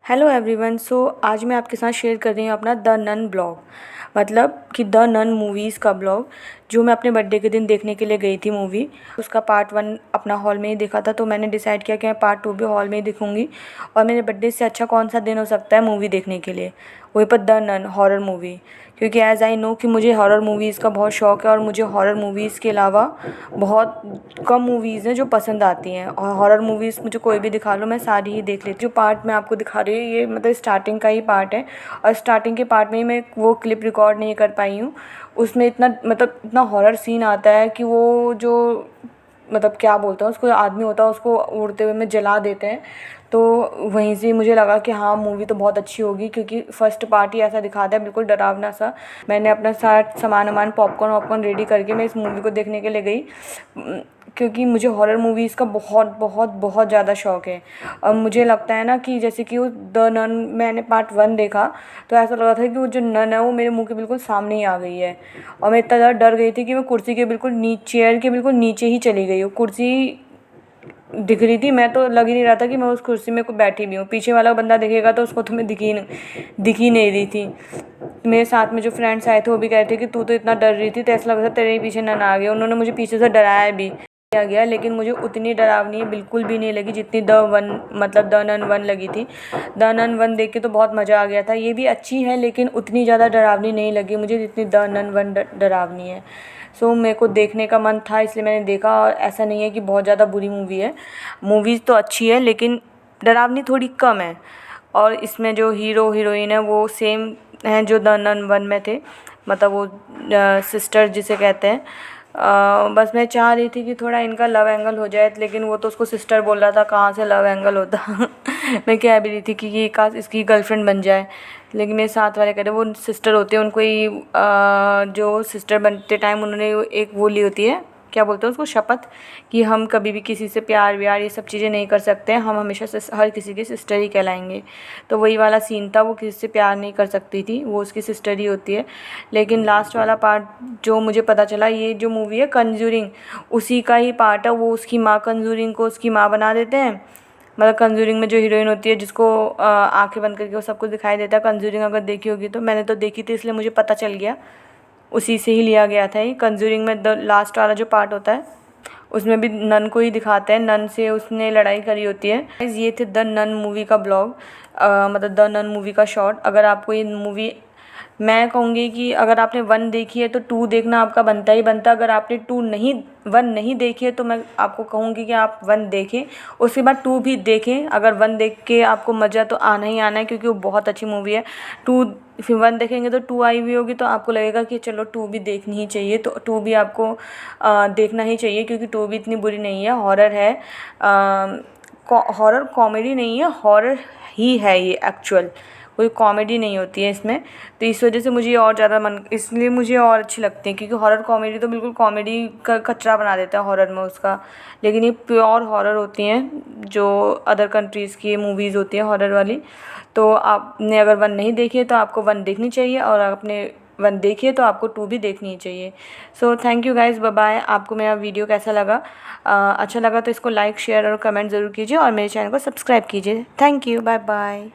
Hello everyone. आज मैं आपके साथ शेयर कर रही हूँ अपना द नन ब्लॉग, मतलब कि द नन मूवीज़ का ब्लॉग, जो मैं अपने बर्थडे के दिन देखने के लिए गई थी मूवी। उसका पार्ट 1 अपना हॉल में ही देखा था, तो मैंने डिसाइड किया कि मैं पार्ट 2 भी हॉल में ही देखूँगी। और मेरे बर्थडे से अच्छा कौन सा दिन हो सकता है मूवी देखने के लिए, वही पर द नन हॉरर मूवी। क्योंकि एज़ आई नो कि मुझे हॉरर मूवीज़ का बहुत शौक़ है, और मुझे हॉरर मूवीज़ के अलावा बहुत कम मूवीज़ हैं जो पसंद आती हैं। और हॉरर मूवीज़ मुझे कोई भी दिखा लो, मैं सारी ही देख लेती हूँ। जो पार्ट मैं आपको दिखा रही हूँ ये मतलब स्टार्टिंग का ही पार्ट है, और स्टार्टिंग के पार्ट में ही मैं वो क्लिप रिकॉर्ड नहीं कर पाई हूँ। उसमें इतना हॉरर सीन आता है कि वो जो मतलब क्या बोलते हैं उसको, आदमी होता है उसको उड़ते हुए में जला देते हैं। तो वहीं से मुझे लगा कि हाँ मूवी तो बहुत अच्छी होगी, क्योंकि फर्स्ट पार्ट ही ऐसा दिखाता है बिल्कुल डरावना सा। मैंने अपना सारा सामान पॉपकॉर्न वॉपकॉर्न रेडी करके मैं इस मूवी को देखने के लिए गई, क्योंकि मुझे हॉरर मूवीज़ का बहुत बहुत बहुत ज़्यादा शौक़ है। और मुझे लगता है ना कि जैसे कि वो द नन मैंने पार्ट 1 देखा, तो ऐसा लगा था कि वो जो नन है वो मेरे मुँह के बिल्कुल सामने ही आ गई है। और मैं इतना ज़्यादा डर गई थी कि मैं कुर्सी के बिल्कुल चेयर के बिल्कुल नीचे ही चली गई हूँ। कुर्सी दिख रही थी, मैं तो लग ही नहीं रहा था कि मैं उस कुर्सी में को बैठी भी हूँ। पीछे वाला बंदा दिखेगा तो उसको तो मैं दिख ही नहीं रही थी। मेरे साथ में जो फ्रेंड्स आए थे वो भी कह रहे थे कि तू तो इतना डर रही थी, तो ऐसा लग रहा था तेरे ही पीछे नन आ गया। उन्होंने मुझे पीछे से डराया भी गया, लेकिन मुझे उतनी डरावनी बिल्कुल भी नहीं लगी जितनी द नन 1 लगी थी। द नन 1 देख के तो बहुत मज़ा आ गया था। ये भी अच्छी है लेकिन उतनी ज़्यादा डरावनी नहीं लगी मुझे जितनी द नन 1 डरावनी है। मेरे को देखने का मन था इसलिए मैंने देखा। और ऐसा नहीं है कि बहुत ज़्यादा बुरी मूवी है, मूवीज़ तो अच्छी है लेकिन डरावनी थोड़ी कम है। और इसमें जो हीरो हीरोइन है वो सेम हैं जो द नन 1 में थे, मतलब वो सिस्टर जिसे कहते हैं। बस मैं चाह रही थी कि थोड़ा इनका लव एंगल हो जाए, लेकिन वो तो उसको सिस्टर बोल रहा था, कहाँ से लव एंगल होता। मैं कह भी रही थी कि ये काश इसकी गर्लफ्रेंड बन जाए, लेकिन मेरे साथ वाले कह रहे वो सिस्टर होती है। उनको ही जो सिस्टर बनते टाइम उन्होंने एक वो ली होती है, क्या बोलते हैं उसको, शपथ, कि हम कभी भी किसी से प्यार व्यार ये सब चीज़ें नहीं कर सकते हैं, हम हमेशा हर किसी की सिस्टर ही कहलाएंगे। तो वही वाला सीन था, वो किसी से प्यार नहीं कर सकती थी, वो उसकी सिस्टर ही होती है। लेकिन लास्ट वाला पार्ट जो मुझे पता चला, ये जो मूवी है कंजूरिंग, उसी का ही पार्ट है। वो उसकी माँ, कंजूरिंग को उसकी माँ बना देते हैं। मतलब कंजूरिंग में जो हीरोइन होती है जिसको आंखें बंद करके वो सब कुछ दिखाई देता है। कंजूरिंग अगर देखी होगी तो, मैंने तो देखी थी इसलिए मुझे पता चल गया, उसी से ही लिया गया था ये। कंजूरिंग में द लास्ट वाला जो पार्ट होता है उसमें भी नन को ही दिखाते हैं, नन से उसने लड़ाई करी होती है। ये थे द नन मूवी का ब्लॉग, मतलब द नन मूवी का शॉर्ट। अगर आपको ये मूवी, मैं कहूँगी कि अगर आपने 1 देखी है तो 2 देखना आपका बनता ही बनता। अगर आपने 1 नहीं देखी है तो मैं आपको कहूँगी कि आप 1 देखें, उसके बाद 2 भी देखें। अगर 1 देख के आपको मज़ा तो आना ही आना है, क्योंकि वो बहुत अच्छी मूवी है। 2 फिर 1 देखेंगे तो 2 आई हुई होगी तो आपको लगेगा कि चलो 2 भी देखनी ही चाहिए, तो 2 भी आपको देखना ही चाहिए, क्योंकि 2 भी इतनी बुरी नहीं है, हॉरर है। हॉरर कॉमेडी नहीं है, हॉरर ही है ये एक्चुअल, कोई कॉमेडी नहीं होती है इसमें। तो इस वजह से मुझे ये और ज़्यादा इसलिए मुझे और अच्छी लगती है, क्योंकि हॉरर कॉमेडी तो बिल्कुल कॉमेडी का कचरा बना देता है हॉरर में उसका। लेकिन ये प्योर हॉरर होती हैं जो अदर कंट्रीज़ की मूवीज़ होती हैं हॉरर वाली। तो आपने अगर 1 नहीं देखी है तो आपको 1 देखनी चाहिए, और आपने 1 देखी है तो आपको 2 भी देखनी ही चाहिए। Thank you guys, bye bye. आपको मेरा वीडियो कैसा लगा? अच्छा लगा तो इसको लाइक, शेयर और कमेंट ज़रूर कीजिए, और मेरे चैनल को सब्सक्राइब कीजिए। Thank you, bye bye.